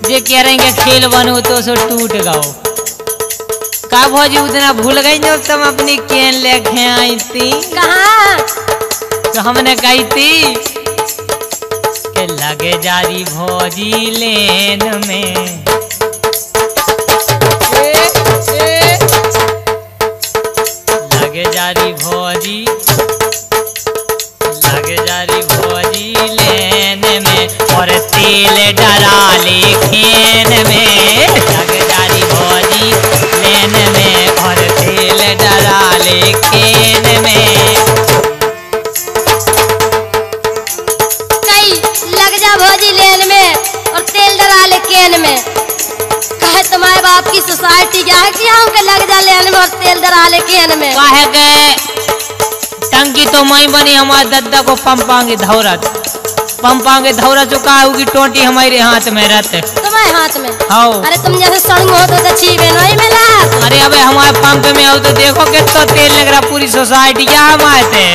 जे कह रहे हैं खेल बनो तो सो टूट गओ। का भौजी उतना भूल गई जब तुम अपनी केन लेके आई थी? कहाँ? तो हमने कही थी कि लगे जारी भौजी लेन में। लगे जारी भौजी, लगे जारी भौजी लेन में और तेल डरा ले खेन में। लगे जारी भौजी लेन में और तेल डरा ले खेन में। कई लग जा भौजी लेन में और तेल डरा ले केन में। कहे तुम्हारे बाप की सोसाइटी क्या है कि हम के लग जा लेन में और तेल डरा ले केन में। काहे के टंकी तो मई बनी हमारे दद्दा को पंपांगे धौरत, पंपांगे धौरत चुका होगी टोटी हमारे हाथ में रहते। तुम्हारे हाथ में? हाँ। अरे तुम जैसे सड़ू हो तो छीबे नहीं मिला। अरे अबे हमारे पंप में आओ तो देखो कि तो तेल लग रहा पूरी सोसाइटी क्या हमारे।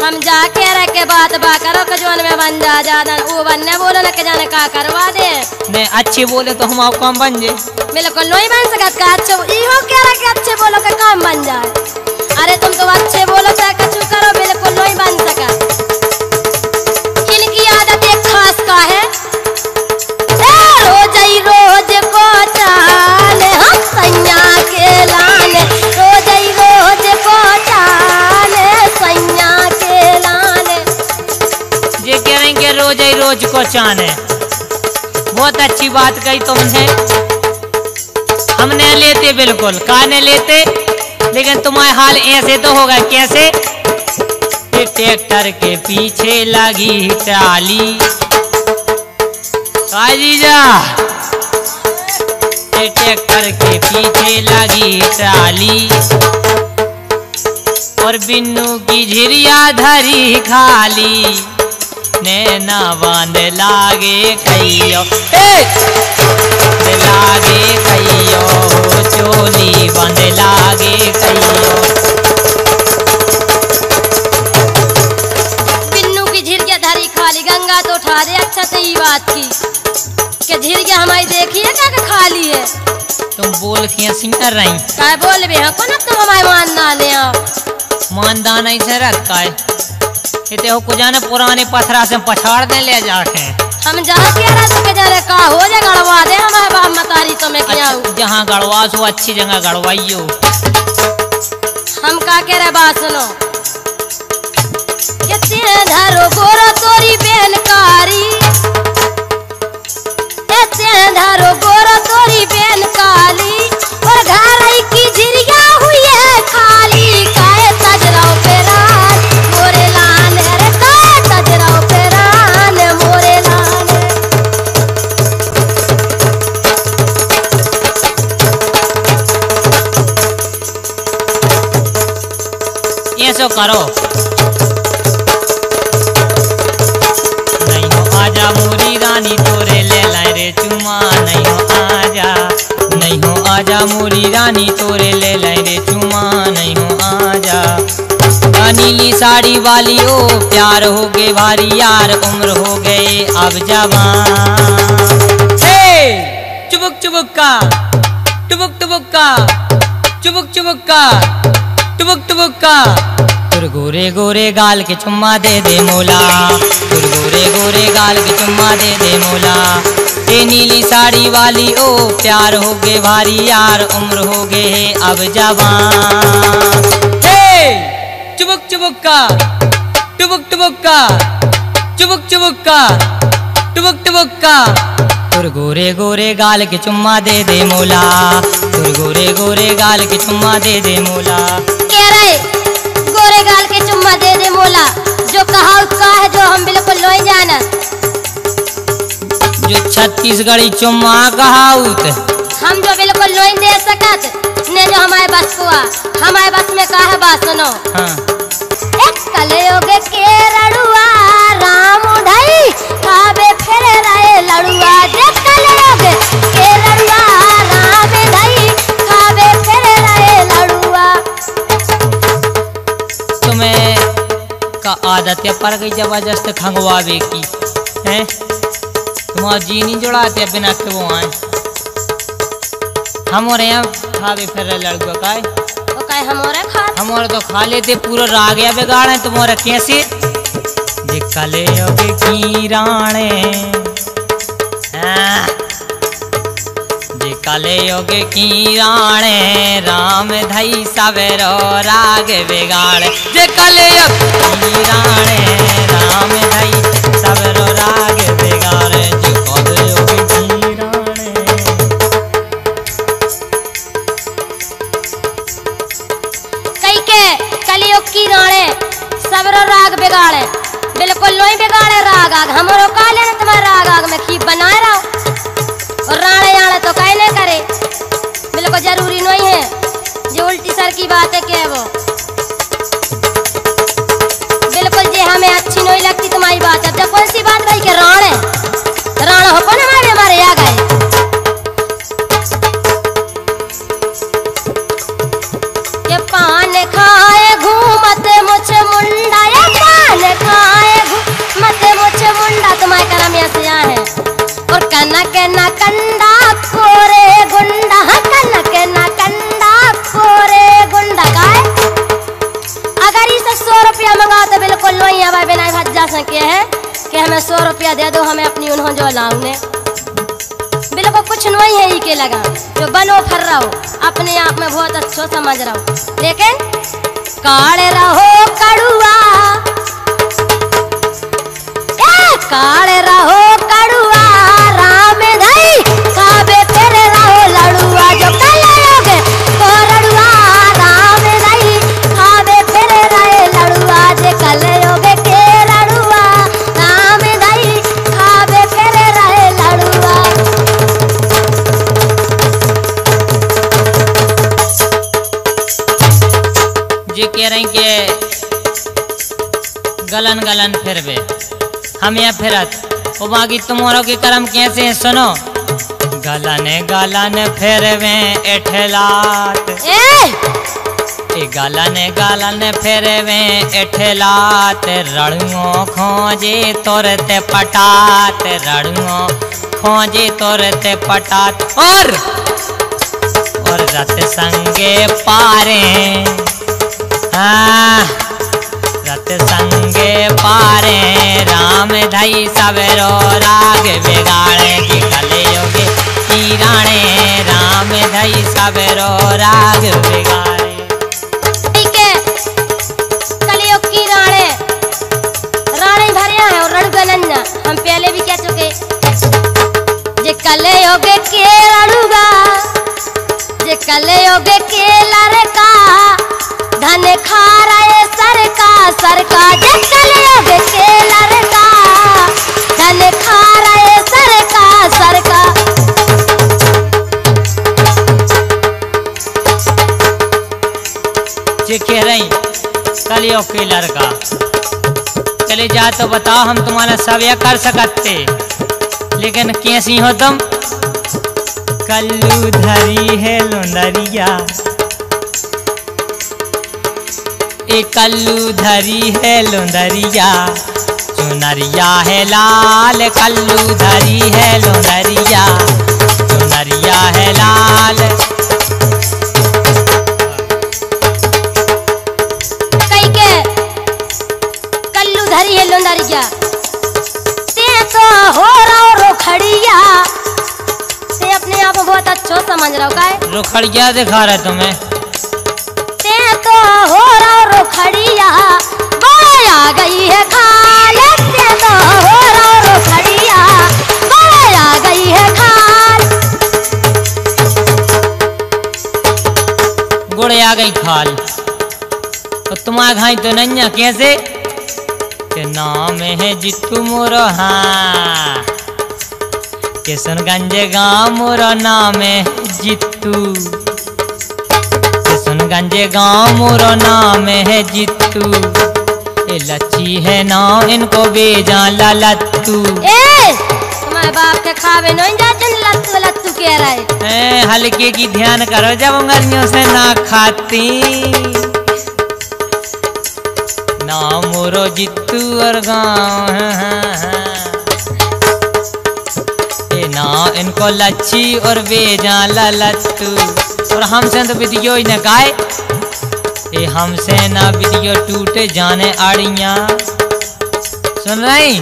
हम जाके रह के बात बा करो कजवन में बन जा ज्यादा वो बनने बोलो ना के जाने का करवा दे। नहीं अच्छे बोले तो हम आप काम बन जाए। बिल्कुल नहीं बन सकत का अच्छे इहो कह रहा कि अच्छे बोलो के काम बन जाए। अरे तुम तो अच्छे बोलो चाहे कछु करो बिल्कुल नहीं बन सकत। इनकी आदत एक खास का है रोज को चाले हम सैया के लाने। रोज को चाले सैया के लाने। ये कह रहे हैं कि रोज को चाने। बहुत अच्छी बात कही तुमने। हमने लेते बिल्कुल काने लेते, लेकिन तुम्हारे हाल ऐसे तो होगा कैसे? ट्रैक्टर के पीछे लगी ट्राली। जीजा ट्रैक्टर के पीछे लगी ट्राली और बिन्नू की झिरिया धरी खाली। नैना बांध लागे कहियो, लागे कहियो चोली बंद लागे कहियो। बिन्नू की झिरिया धरी खाली गंगा तो उठा दे। अच्छा तो ये बात की कि झिरिया हमारी देखी है क्या खाली है? तुम बोल के सिंगर रही काय बोल भी हाँ कौन तुम हमारे मानदान है? मानदान ऐसे रखा है इतने हो को जाने पुराने पथरा से पछाड़ दे ले जाके। हम जहाँ कह रहे थे जाने का हो जाए गड़वा दे हमारे बाप मतारी तो मैं क्या हूँ। जहाँ गड़वा सो अच्छी जगह गड़वाइयो। हम का कह रहे बात सुनो कितने धरो गोरो तोरी बेनकारी। कितने धरो गोरो तोरी बेनकारी और घर की झिरिया हुई है खाली। काहे तजराओ पे रान मोरे लान रे काहे तजराओ पे रान मोरे लान। ये सो करो नहीं हो आजा मोरी रानी तोरे ले लाए रे चुमा। नहीं हो आजा, नहीं हो आजा मोरी रानी तोरे ले लाए रे चुमा। नहीं हो आजा नीली साड़ी वाली ओ प्यार हो गए भारी यार उम्र हो गए अब जवान। चुबुक चुबुक का टुबुक टुबुक का चुबुक चुबुक का टुबुक टुबुक का। तुर गोरे गोरे गाल के चुम्मा दे दे मोला। तुर गोरे गोरे गाल के चुम्मा दे दे मोला। ये नीली साड़ी वाली ओ प्यार हो गए भारी यार उम्र हो गए अब जवान। चुबुक चुबुक का टुबुक टुबुक का चुबुक चुबुक का टुबुक टुबुक का। तुर गोरे गोरे गाल के चुम्मा दे दे मोला। तुर गोरे गोरे गाल के चुम्मा दे दे मोला। कह रहे गोरे गाल के चुम्मा दे दे मोला जो कहा उसका है जो हम बिल्कुल नहीं जाना। जो छत्तीसगढ़ी चुम्मा कहाउत हम जो बिल्कुल नहीं दे सकत ने जो हमारे बस को हमारे बस में कहा है बात सुनो। हाँ। एक कलयुग के रड़ुआ राम उठाई खाबे फिर रहे लड़ुआ। देख कलयुग के रड़ुआ राम उठाई खाबे फिर रहे लड़ुआ। तुम्हें का आदत है पर गई जबरदस्त खंगवावे की है। तुम जी नहीं जुड़ाते बिना के वो आए हमारे यहाँ खावे फिर लड़का का तो काय हमारे खा हमारे तो खा लेते पूरा राग या बिगाड़े तुम्हारे कैसे कले योगे की राणे कले योगे की राणे राम धई सवेरो राग बिगाड़े जे कले योगे राणे राम धई सवेरो राग बिगाड़े जे कले योगे की राणे कई के कलियुग की राणे सवेरो राग बिगाड़े बिल्कुल नहीं बिगाड़े राग आग हमारो काले ने तुम्हारे राग आग में खीप बनाए रहो और राणे आने तो कहीं नहीं करे बिल्कुल जरूरी नहीं है जो उल्टी सर की बात है क्या वो बिल्कुल जी हमें अच्छी नहीं लगती तुम्हारी बात अब जब कौन सी बात भाई के राणे राणा हो कौन हमारे आ गए ये पान खाए घूमत मुझे मुंडा ये पान खाए घूमत मुझे मुंडा तुम्हारे करम ऐसे है और कनक न कंडा कोरे गुंडा कनक न कंडा कोरे गुंडा गाय अगर इसे 100 रुपया मंगाओ तो बिल्कुल नहीं है भाई बिना भज जा सके है कि हमें 100 रुपया दे दो हमें अपनी उन्होंने जो लाऊंगे बिल्कुल कुछ नहीं है ही के लगा जो बनो फर रहो अपने आप में बहुत अच्छा समझ रहो लेकिन काले रहो कड़ुआ काले रहो कड़ुआ राम धई खाबे फिर रहो लड़ुआ जो कलयोगे तो लड़ुआ राम धई खाबे फिर रहे लड़ुआ जे कलयोगे के लड़ुआ राम धई खाबे फिर रहे लड़ुआ जी कह रहे हैं कि गलन गलन फिरबे हम यहाँ फिरत वो बाकी तुम्हारों के कर्म कैसे हैं सुनो गलन गलन फिरवे एठलात गलन गलन फिरवे एठलात रड़ुओं खोजे तोरते पटात रड़ुओं खोजे तोरते पटात और रत संगे पारे रत संगे पारे राम धई सवेरो राग बिगाड़े की कलयुगे की राणे राम धई सवेरो राग बिगाड़े ठीक है कलयुग की राणे राणे भरिया है और रणगनन्ना हम पहले भी कह चुके जे कलयुगे के रणुगा जे कलयुगे के लड़का धन खा रहे सरका जे कलयुगे के लड़का धन खा रहे सरका जे कह रही कलयुग के लड़का चले जा तो बताओ हम तुम्हारा सब यह कर सकते लेकिन कैसी हो तुम कल्लू धरी है लुंदरिया ए कल्लू धरी है लुंदरिया चुनरिया है लाल कल्लू धरी है लुंदरिया चुनरिया है लाल कई के कल्लू धरी है लुंदरिया ते तो हो रहा रोखड़िया ते अपने आप में बहुत अच्छा समझ रहा हो का रुखड़िया दिखा रहे तुम्हें तो हो रहा रोखड़िया बोले आ गई है खाल ते तो हो रहा रोखड़िया बोले आ गई है खाल गुड़ आ गई खाल तो तुम्हारा घाई तो नहीं कैसे के नाम है जितू मोरो हाँ किशनगंज गाँव मोरो नाम है जितू किशनगंज गाँव मोरो नाम है जितू ए लच्छी है नाम इनको बेजा लत्तू तुम्हारे बाप के खावे नहीं जाते लत्तू लत्तू कह रहे हल्के की ध्यान करो जब उंगलियों से ना खाती नाम मोरो जितू और गाँव नाम इनको लच्छी और बेजा ललत्तू। और हमसे तो वीडियो ही न गाए, ये हमसे ना वीडियो टूट जाने आड़ियाँ। सुन रही,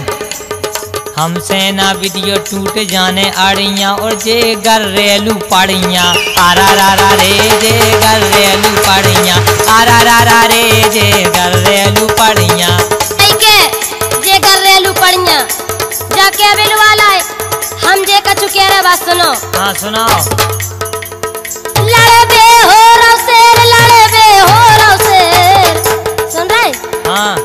हमसे ना वीडियो टूट जाने आड़ियाँ और जे घरेलू पाड़ियाँ। आरा रा रा रे जे घरेलू पाड़ियाँ, आरा रा रा रे जे घरेलू पाड़ियाँ। जे घरेलू पाड़ियाँ जाके बिलवाला है, हम जे कछु कह रहे बात सुनो। हाँ सुनाओ। लड़बे हो रौ शेर, लड़बे हो रौ शेर, सुन रहे? हाँ।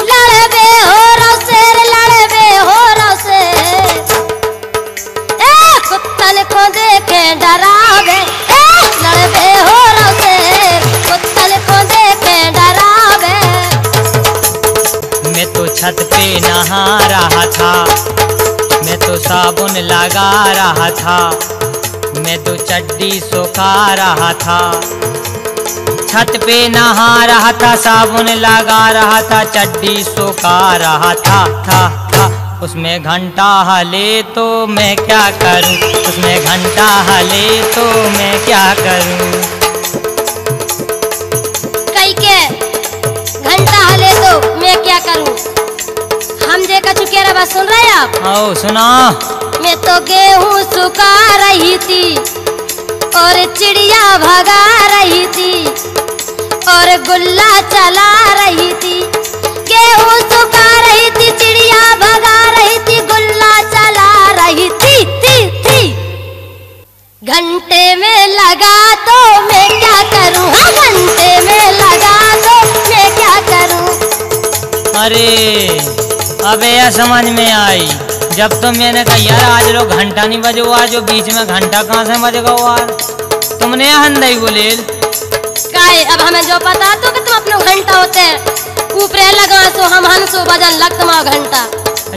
लड़बे हो रौ शेर, लड़बे हो रौ शेर, ए कुत्तन को देखे डरावे, ए लड़बे हो रौ शेर, कुत्तन को देखे डरावे। मैं तो छत पे नहा रहा था, मैं तो साबुन लगा रहा था, मैं तो चड्डी सुखा रहा था। छत पे नहा रहा था, साबुन लगा रहा था, चड्डी सुखा रहा था। उसमें घंटा हले तो मैं क्या करूं, उसमें घंटा हले तो मैं क्या करूं। कई के घंटा हले तो मैं क्या करूं। हम जे कछु कह रहे बात सुन रहे आप? आओ सुना। मैं तो गेहूं सुखा रही थी और चिड़िया भगा रही थी और गुल्ला चला रही थी। गेहूं सुखा रही थी, चिड़िया भगा रही थी, गुल्ला चला रही थी। घंटे में लगा तो मैं क्या करूं, हाँ घंटे में लगा तो मैं क्या करूं। अरे अबे यह समझ में आई, जब तो मैंने कहा यार आज लोग घंटा नहीं बजे हुआ, जो बीच में घंटा कहाँ से बजेगा यार, तुमने हंदई बोले काहे। अब हमें जो पता तो कि तुम अपनो घंटा होते ऊपरे लगा सो हम हंसो बजन लग तुम घंटा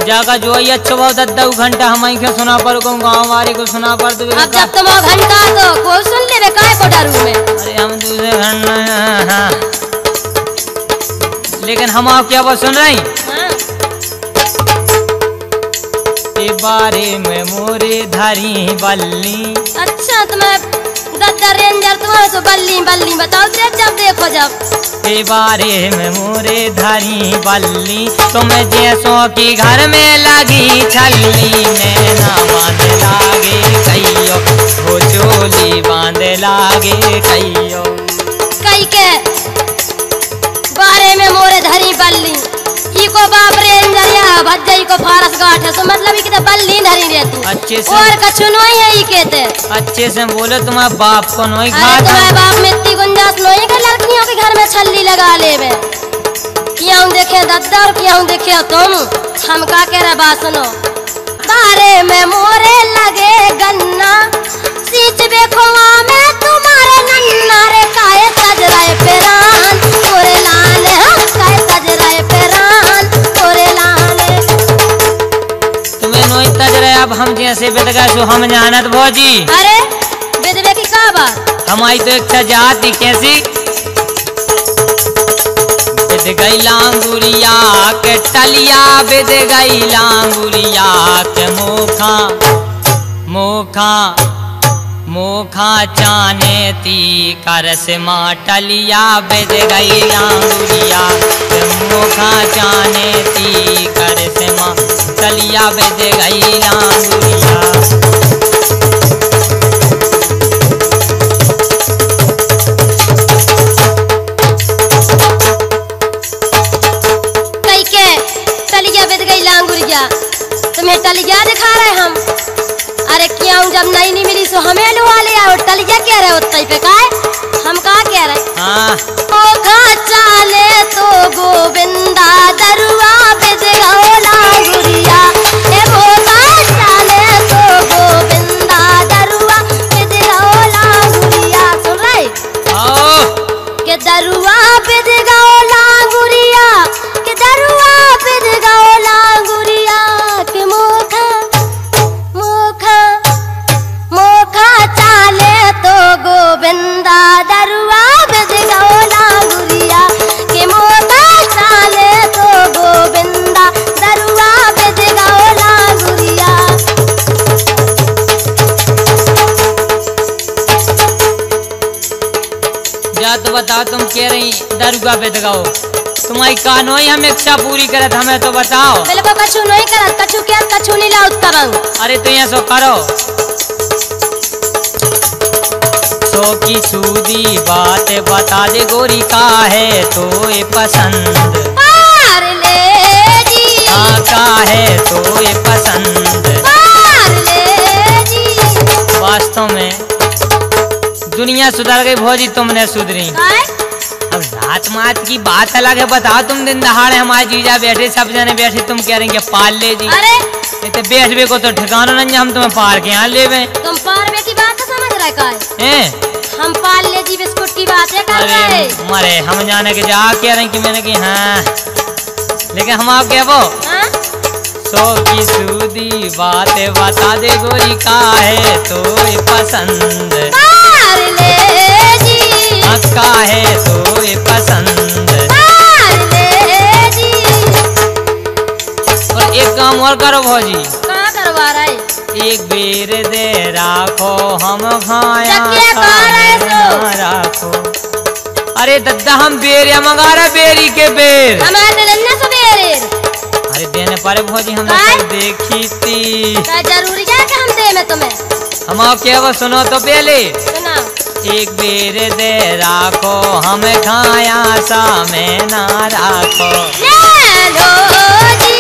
जाका जो ये अच्छा बहुत दद्दा घंटा हम क्यों सुना पर गाँव वाले को सुना पर तो अब जब तुम घंटा तो कोई सुन ले काहे को डरू में। अरे हम दूसरे घंटा, लेकिन हम आप क्या बात सुन रही। बारे में मोरे धरी बल्ली। अच्छा तुम्हें दद्दा रेंजर तुम्हारे तो बल्ली बल्ली बताओ जब देखो जब। के बारे में मोरे धरी बल्ली, तुम्हें जैसों की घर में लगी छल्ली, नैना बांध लागे कहियो, वो चोली बांध लागे कहियो। कई के बारे में मोरे धरी बल्ली, को बाप रेंजरिया भज्जई को फारस गाठ है, सो मतलब ही कि बल्ली धरी रहती। अच्छे से और कछु नहीं है ही कहते। अच्छे से बोले तुम्हारे बाप को नहीं खा। तुम्हारे बाप में इतनी गुंजाइश नहीं कि लड़कियों के घर में छल्ली लगा लेवे। क्यों देखे दद्दा और क्यों देखे तुम, हम का कह रहे बात सुनो। बारे में मोरे लगे गन्ना, सींच बेखुआ में तुम्हारे नन्ना रे, काहे सज रहे पेरान तोरे लाने, काहे सज रहे पेरान तोरे लाने। तुम्हें नोई तज रहे अब हम जैसे बेदगा सो हम जानत भौजी। अरे बेदबे की का बात, हमारी तो एक जाति कैसी बिद गई लांगुरिया के टलिया, बिद गई लांगुरिया के मोखा मोखा मोखा चाने ती करस माँ टलिया, बिद गई लांगुरिया के मोखा चाने ती करस माँ टलिया, बिद गई लांगुरिया। तुम्हें टलिया दिखा रहे हम। अरे क्यों जब नहीं मिली सो हमें लुआ ले आओ। टलिया कह रहे होते पे का हम का कह रहे। हाँ ओखा चाले तो गोविंदा दरुआ बिद गओ लांगुरिया, ए ओखा चाले तो गोविंदा दरुआ बिद गओ लांगुरिया। सुन रहे के दरुआ बिद गओ लांगुरिया, के दरुआ बिद गओ लांगुरिया, के मोखा मोखा मोखा चाले तो गोविंदा दरुआ बिद गओ लांगुरिया। अच्छा तो बताओ, तुम कह रही दरुगा पे दगाओ, तुम्हारी कानो ही हम इच्छा पूरी करत, हमें तो बताओ। मेरे को कछु नहीं करत, कछु क्या कछु नहीं ला उत्तरंग। अरे तो यहाँ सो करो, सो की सूदी बात बता दे गोरी का है तो ये पसंद। पार ले जी, हाँ का है तो ये पसंद। पार ले जी। वास्तव में दुनिया सुधर गई भौजी, तुमने सुधरी। काय? अब रात मात की बात अलग है, बताओ तुम दिन दहाड़े हमारे जीजा बैठे, सब जने बैठे, तुम कह रहे हैं कि पाल ले जी। अरे तो बैठबे को तो ठिकाना नहीं, हम तुम्हें पार के यहाँ ले गए। तुम पारवे की बात तो समझ रहे काय? हैं? हम पाल ले जी बिस्कुट की बात है कर रहे। अरे मरे हम जाने के जा कह रहे हैं कि मैंने कि हाँ, लेकिन हम आप क्या वो हाँ? सो की सूदी बात बता दे गोरी का है तो ये पसंद। पार ले जी, का है तो ये पसंद। पार ले जी। और एक काम और करो भौजी, कहाँ करवा रहा है? एक बेर दे राखो हम खाया चकिया कहाँ रहे सो? राखो। अरे दद्दा हम बेरिया मंगा रहे, बेरी के बेर हमारे देना सवेरे। अरे देने पारे भौजी, हमने काय? कल देखी थी। क्या जरूरी है कि हम दे में तुम्हें? हम आप क्या वो सुनो तो पहले, सुना। एक बेर दे राखो हम खाया सा में ना राखो। ले लो जी,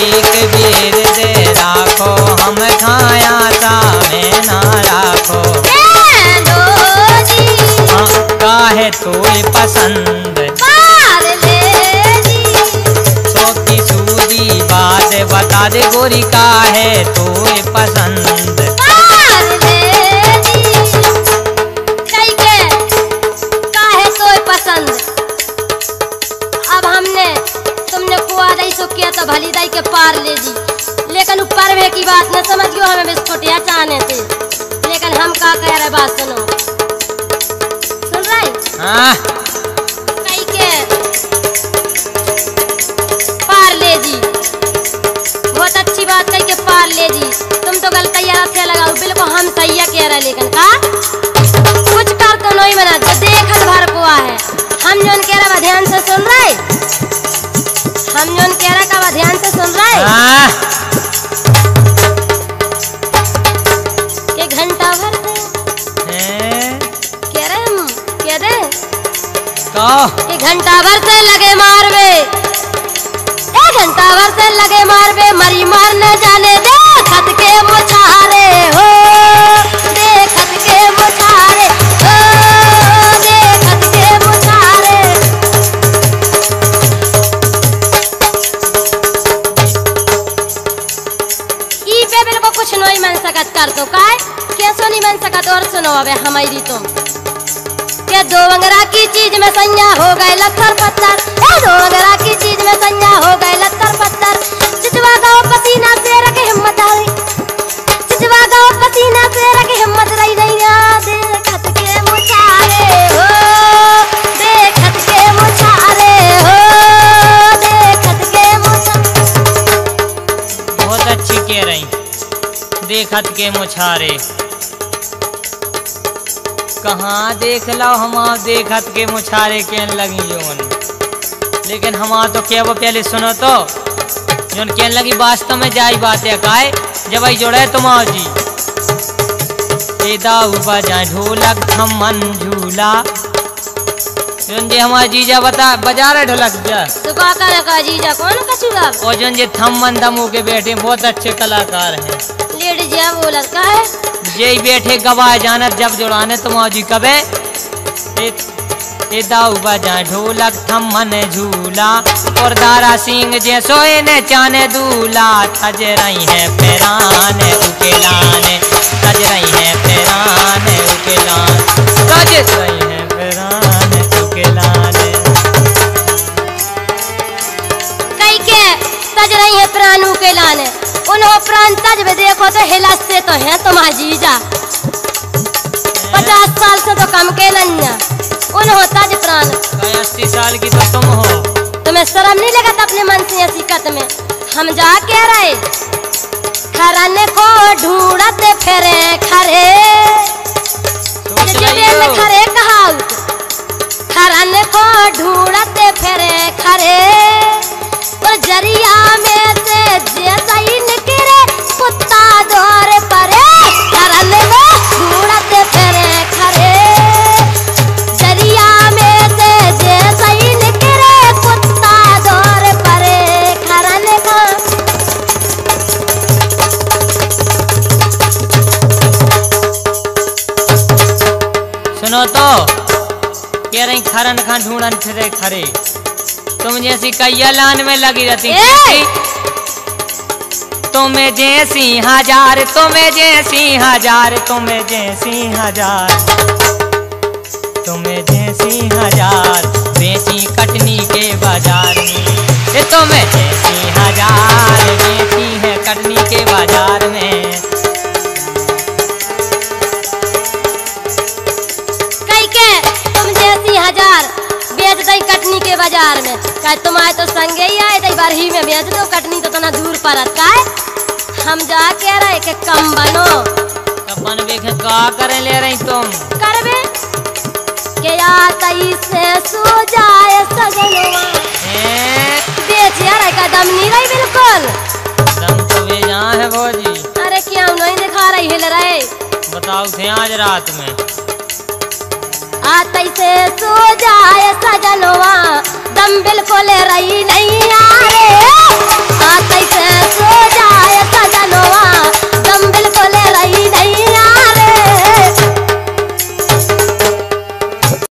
एक बेर दे राखो हम खाया सा में ना राखो। ले लो जी, का है तो ये पसंद। पार ले जी। सो की सूदी बात बता दे गोरी का है तो ये पसंद। पार ले जी। कई के काहे तो पसंद। अब हमने तुमने कुआ दई सो किया तो भली दई के पार ले जी, लेकिन ऊपर वे की बात न समझ गयो, हमें बिस्कुट या चाहने थे, लेकिन हम का कह रहे बात सुनो। सुन रहे? हाँ कई के पार ले जी, बहुत अच्छी बात कही के पार ले जी। तुम तो गलत से लगाओ, बिल्कुल हम सही कह रहे, लेकिन का कुछ कर तो नहीं बना जो देखत भर कुआ है। हम जोन कह रहा ध्यान से सुन रहे, हम जोन कह रहा का ध्यान से सुन रहे। हाँ के घंटा भर से हैं? कह रहे हम कह दे तो कि घंटा भर से लगे मारवे, घंटा भर से लगे मारवे, मरी मार न जाने दे खत के मुछारे हो, दे खत के मुछारे हो, दे खत के मुछारे। ई पे मेरे को कुछ नहीं मन सकत कर तो काय कैसो नहीं मन सकत। और सुनो अबे हमारी तुम के दो अंगरा की चीज में संज्ञा हो गए लत्थर पत्थर, दो अंगरा की चीज में संज्ञा हो गए लत्थर पत्थर। चिचवा गाओ पसीना से रखे हिम्मत आई, चिचवा गाओ पसीना से रखे हिम्मत रही नहीं। देखत के मुछारे हो, देखत के मुछारे हो, देखत के मुछारे। बहुत अच्छी कह रही, देखत के मुछारे। कहाँ देख लो हम देखत के मुछारे के लगी जोन, लेकिन हम तो क्या वो पहले सुनो तो जोन कहने लगी वास्तव में जाई बात है काय जब आई जोड़े तुम आओ जी। ए दाऊ बजा ढोलक थमन झूला, जोन जे हमारा जीजा बजा रहे ढोलक जा सुबह का जीजा कौन कछुगा, और जोन जे थमन दमू के बैठे बहुत अच्छे कलाकार हैं। लेडी जी बोलत का है जे बैठे गवाह जानत जब जोड़ाने तुम आओ जी कबे। ए दाऊ बजा ढोलक थमन झूला, और दारा सिंह जैसो ने चाने दूला। थज रही है पैराने उकेलाने, थज रही है पैराने उकेलाने, थज रही है पैराने उकेलाने। कई के तज रही है प्राणों के लाने, उन्हों प्राण तज में देखो तो हिलसते तो हैं तुम्हारा जीजा। 50 साल से तो कम के नन्या उन्हों तज प्राण। 80 साल की तो तुम हो, तुम्हें शर्म नहीं लगता अपने मन से ऐसी कत में। हम जा कह रहे खरन को ढूंढते फिरे खरे, सोच जब रही हो। खरे कहा जरिया में से जैसा ही निकले कुत्ता दौड़ परे करन में घूरत फिरे खरे जरिया में से जैसा ही निकले कुत्ता दौड़ परे करन का सुनो तो कह रही खरन खां ढूंढन फिरे खरे तुम जैसी कैया लान में लगी रहती तुम्हें जैसी हजार तुम्हें जैसी हजार तुम्हें जैसी हजार तुम्हें जैसी हजार बेची कटनी के बाजार में ये तुम्हें जैसी हजार बेची है कटनी के बाजार में कई के तुम जैसी हजार बेच दई कटनी के बाजार में कह तुम आए तो संगे ही आए दई बरही में बेच दो कटनी तो तना दूर पड़त का हम जा के रहे के कम बनो अपन बेखे का करे ले रही तुम करबे के आतई से सो जाए सजनवा बेच यार का दम नहीं रही बिल्कुल दम तो वे यहाँ है भौजी अरे क्या नहीं दिखा रही हिल रहे बताओ थे आज रात में आतई से सो जाए सजनवा दम बिल्कुल रही नहीं आ